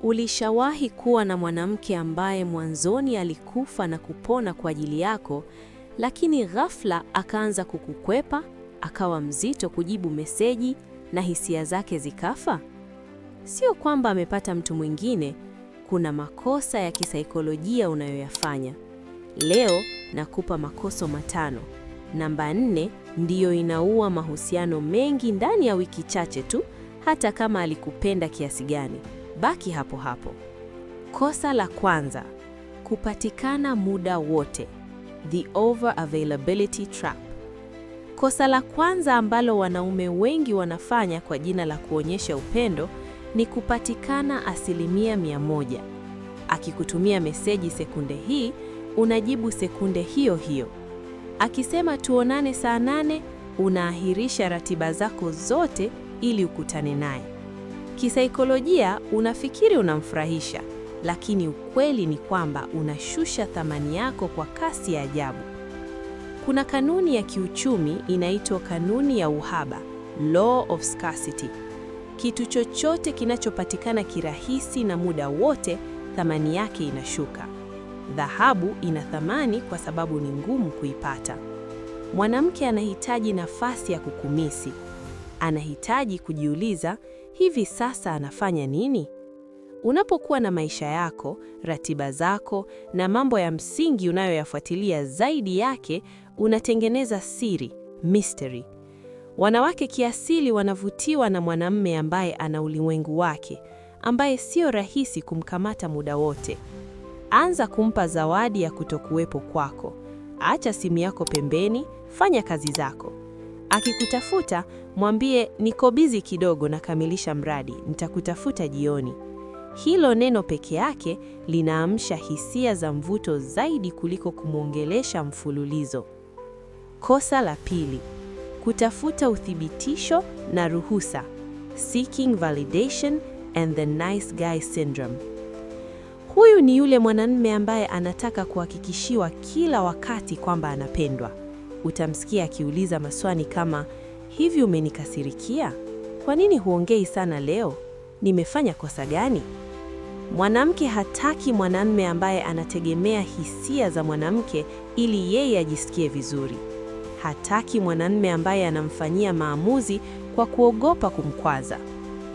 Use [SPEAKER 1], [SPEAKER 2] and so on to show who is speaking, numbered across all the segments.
[SPEAKER 1] Ulishawahi kuwa na mwanamke ambaye mwanzoni alikufa na kupona kwa ajili yako, lakini ghafla akaanza kukukwepa, akawa mzito kujibu meseji na hisia zake zikafa? Sio kwamba amepata mtu mwingine, kuna makosa ya kisaikolojia unayoyafanya. Leo nakupa makosa 5. Namba 4 ndiyo inaua mahusiano mengi ndani ya wiki chache tu, hata kama alikupenda kiasi gani. Baki hapo hapo. Kosa la kwanza, kupatikana muda wote. The over availability trap. Kosa la kwanza ambalo wanaume wengi wanafanya kwa jina la kuonyesha upendo ni kupatikana 100%. Akikutumia meseji sekunde hii, unajibu sekunde hiyo hiyo. Akisema tuonane saa 8, unaahirisha ratiba zako zote ili ukutane naye. Kisaikolojia unafikiri unamfurahisha, lakini ukweli ni kwamba unashusha thamani yako kwa kasi ya ajabu. Kuna kanuni ya kiuchumi inaitwa kanuni ya uhaba, law of scarcity. Kitu chochote kinachopatikana kirahisi na muda wote, thamani yake inashuka. Dhahabu ina thamani kwa sababu ni ngumu kuipata. Mwanamke anahitaji nafasi ya kukumisi. Anahitaji kujiuliza, hivi sasa anafanya nini? Unapokuwa na maisha yako, ratiba zako na mambo ya msingi unayoyafuatilia zaidi yake, unatengeneza siri, mystery. Wanawake kiasili wanavutiwa na mwanamume ambaye ana ulimwengu wake, ambaye sio rahisi kumkamata muda wote. Anza kumpa zawadi ya kutokuwepo kwako. Acha simu yako pembeni, fanya kazi zako. Akikutafuta, mwambie niko busy kidogo nakamilisha mradi, nitakutafuta jioni. Hilo neno peke yake linaamsha hisia za mvuto zaidi kuliko kumwongelesha mfululizo. Kosa la pili, kutafuta uthibitisho na ruhusa. Seeking validation and the nice guy syndrome. Huyu ni yule mwanamume ambaye anataka kuhakikishiwa kila wakati kwamba anapendwa. Utamsikia akiuliza maswali kama, hivi umenikasirikia? Kwa nini huongei sana leo? Nimefanya kosa gani? Mwanamke hataki mwanamume ambaye anategemea hisia za mwanamke ili yeye ajisikie vizuri. Hataki mwanamume ambaye anamfanyia maamuzi kwa kuogopa kumkwaza.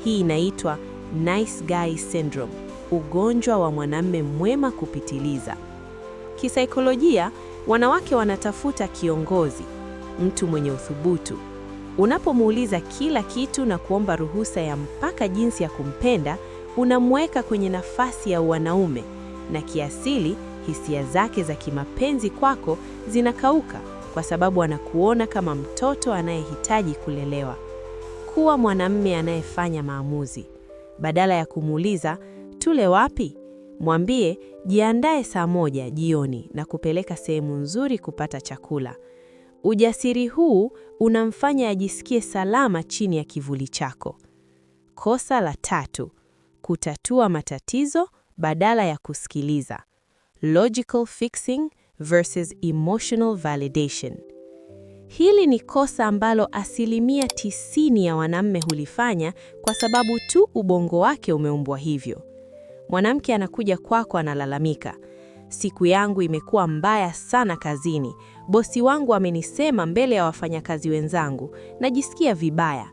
[SPEAKER 1] Hii inaitwa nice guy syndrome, ugonjwa wa mwanamume mwema kupitiliza. Kisaikolojia, wanawake wanatafuta kiongozi, mtu mwenye uthubutu. Unapomuuliza kila kitu na kuomba ruhusa ya mpaka jinsi ya kumpenda, unamweka kwenye nafasi ya wanaume, na kiasili hisia zake za kimapenzi kwako zinakauka kwa sababu anakuona kama mtoto anayehitaji kulelewa. Kuwa mwanamume anayefanya maamuzi. Badala ya kumuuliza, tule wapi? Mwambie, jiandae saa 1 jioni na kupeleka sehemu nzuri kupata chakula. Ujasiri huu unamfanya ajisikie salama chini ya kivuli chako. Kosa la 3, kutatua matatizo badala ya kusikiliza. Logical fixing versus emotional validation. Hili ni kosa ambalo 90% ya wanaume hulifanya kwa sababu tu ubongo wake umeumbwa hivyo. Mwanamke anakuja kwako analalamika, siku yangu imekuwa mbaya sana kazini, bosi wangu amenisema mbele ya wafanyakazi wenzangu, najisikia vibaya.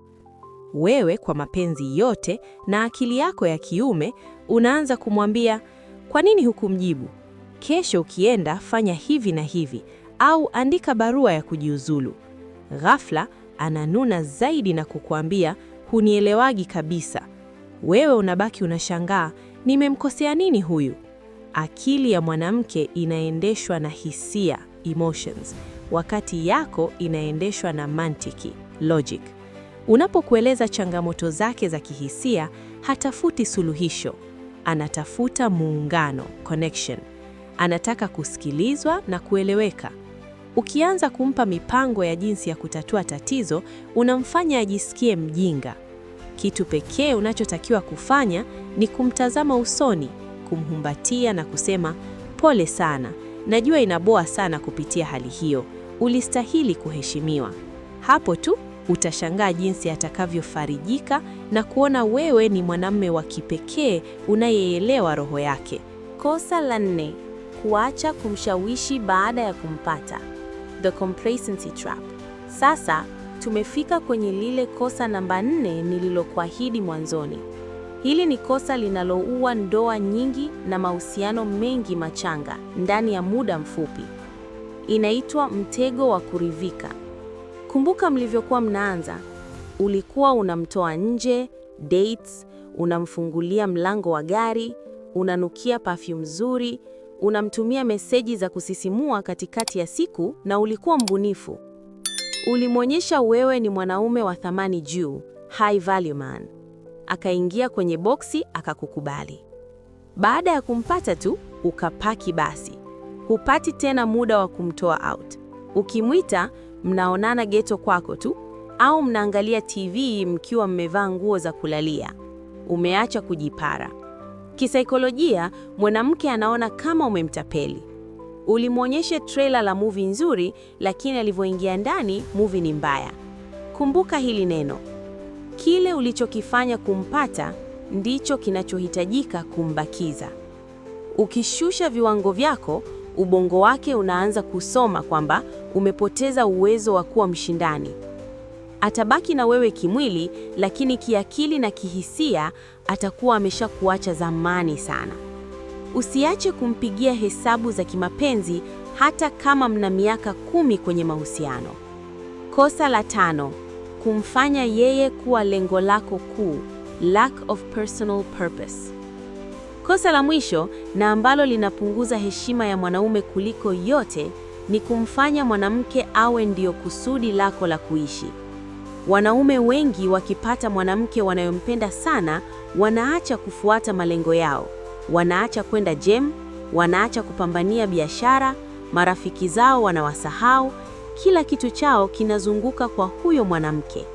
[SPEAKER 1] Wewe kwa mapenzi yote na akili yako ya kiume unaanza kumwambia, kwa nini hukumjibu? Kesho ukienda fanya hivi na hivi, au andika barua ya kujiuzulu. Ghafla ananuna zaidi na kukuambia, hunielewagi kabisa. Wewe unabaki unashangaa, nimemkosea nini huyu? Akili ya mwanamke inaendeshwa na hisia, emotions, wakati yako inaendeshwa na mantiki, logic. Unapokueleza changamoto zake za kihisia, hatafuti suluhisho. Anatafuta muungano, connection. Anataka kusikilizwa na kueleweka. Ukianza kumpa mipango ya jinsi ya kutatua tatizo, unamfanya ajisikie mjinga. Kitu pekee unachotakiwa kufanya ni kumtazama usoni, kumhumbatia na kusema, pole sana, najua inaboa sana kupitia hali hiyo, ulistahili kuheshimiwa. Hapo tu Utashangaa jinsi atakavyofarijika na kuona wewe ni mwanamume wa kipekee unayeelewa roho yake. Kosa la 4, kuacha kumshawishi baada ya kumpata. The complacency trap. Sasa tumefika kwenye lile kosa namba 4 nililokuahidi mwanzoni. Hili ni kosa linaloua ndoa nyingi na mahusiano mengi machanga ndani ya muda mfupi. Inaitwa mtego wa kuridhika. Kumbuka mlivyokuwa mnaanza. Ulikuwa unamtoa nje, dates, unamfungulia mlango wa gari, unanukia perfume nzuri, unamtumia meseji za kusisimua katikati ya siku na ulikuwa mbunifu. Ulimwonyesha wewe ni mwanaume wa thamani juu, high value man. Akaingia kwenye boksi akakukubali. Baada ya kumpata tu, ukapaki basi. Hupati tena muda wa kumtoa out. Ukimwita, mnaonana geto kwako tu, au mnaangalia TV mkiwa mmevaa nguo za kulalia. Umeacha kujipara. Kisaikolojia, mwanamke anaona kama umemtapeli. Ulimwonyesha trailer la movie nzuri, lakini alivyoingia ndani, movie ni mbaya. Kumbuka hili neno. Kile ulichokifanya kumpata, ndicho kinachohitajika kumbakiza. Ukishusha viwango vyako, ubongo wake unaanza kusoma kwamba umepoteza uwezo wa kuwa mshindani. Atabaki na wewe kimwili, lakini kiakili na kihisia atakuwa ameshakuacha zamani sana. Usiache kumpigia hesabu za kimapenzi hata kama mna miaka 10 kwenye mahusiano. Kosa la 5, kumfanya yeye kuwa lengo lako kuu, lack of personal purpose. Kosa la mwisho na ambalo linapunguza heshima ya mwanaume kuliko yote ni kumfanya mwanamke awe ndio kusudi lako la kuishi. Wanaume wengi wakipata mwanamke wanayompenda sana, wanaacha kufuata malengo yao. Wanaacha kwenda gym, wanaacha kupambania biashara, marafiki zao wanawasahau, kila kitu chao kinazunguka kwa huyo mwanamke.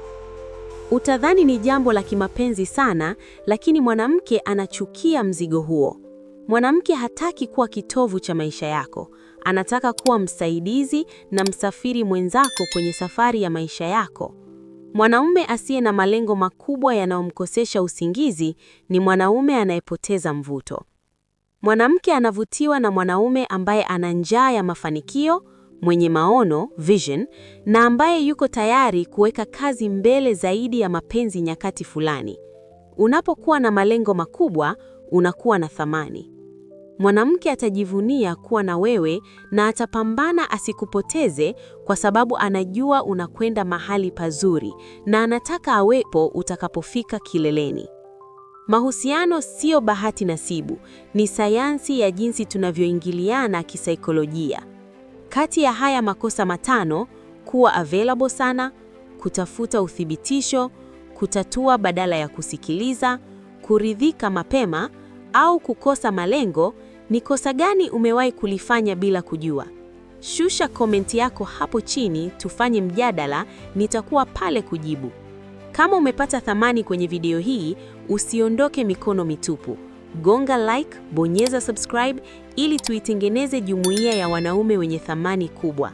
[SPEAKER 1] Utadhani ni jambo la kimapenzi sana, lakini mwanamke anachukia mzigo huo. Mwanamke hataki kuwa kitovu cha maisha yako. Anataka kuwa msaidizi na msafiri mwenzako kwenye safari ya maisha yako. Mwanaume asiye na malengo makubwa yanayomkosesha usingizi ni mwanaume anayepoteza mvuto. Mwanamke anavutiwa na mwanaume ambaye ana njaa ya mafanikio, mwenye maono, vision, na ambaye yuko tayari kuweka kazi mbele zaidi ya mapenzi nyakati fulani. Unapokuwa na malengo makubwa, unakuwa na thamani. Mwanamke atajivunia kuwa na wewe na atapambana asikupoteze kwa sababu anajua unakwenda mahali pazuri na anataka awepo utakapofika kileleni. Mahusiano sio bahati nasibu, ni sayansi ya jinsi tunavyoingiliana kisaikolojia. Kati ya haya makosa 5, kuwa available sana, kutafuta uthibitisho, kutatua badala ya kusikiliza, kuridhika mapema, au kukosa malengo, ni kosa gani umewahi kulifanya bila kujua? Shusha komenti yako hapo chini, tufanye mjadala, nitakuwa pale kujibu. Kama umepata thamani kwenye video hii, usiondoke mikono mitupu. Gonga like, bonyeza subscribe ili tuitengeneze jumuiya ya wanaume wenye thamani kubwa.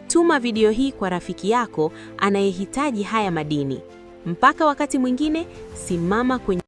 [SPEAKER 1] Tuma video hii kwa rafiki yako anayehitaji haya madini. Mpaka wakati mwingine, simama kwenye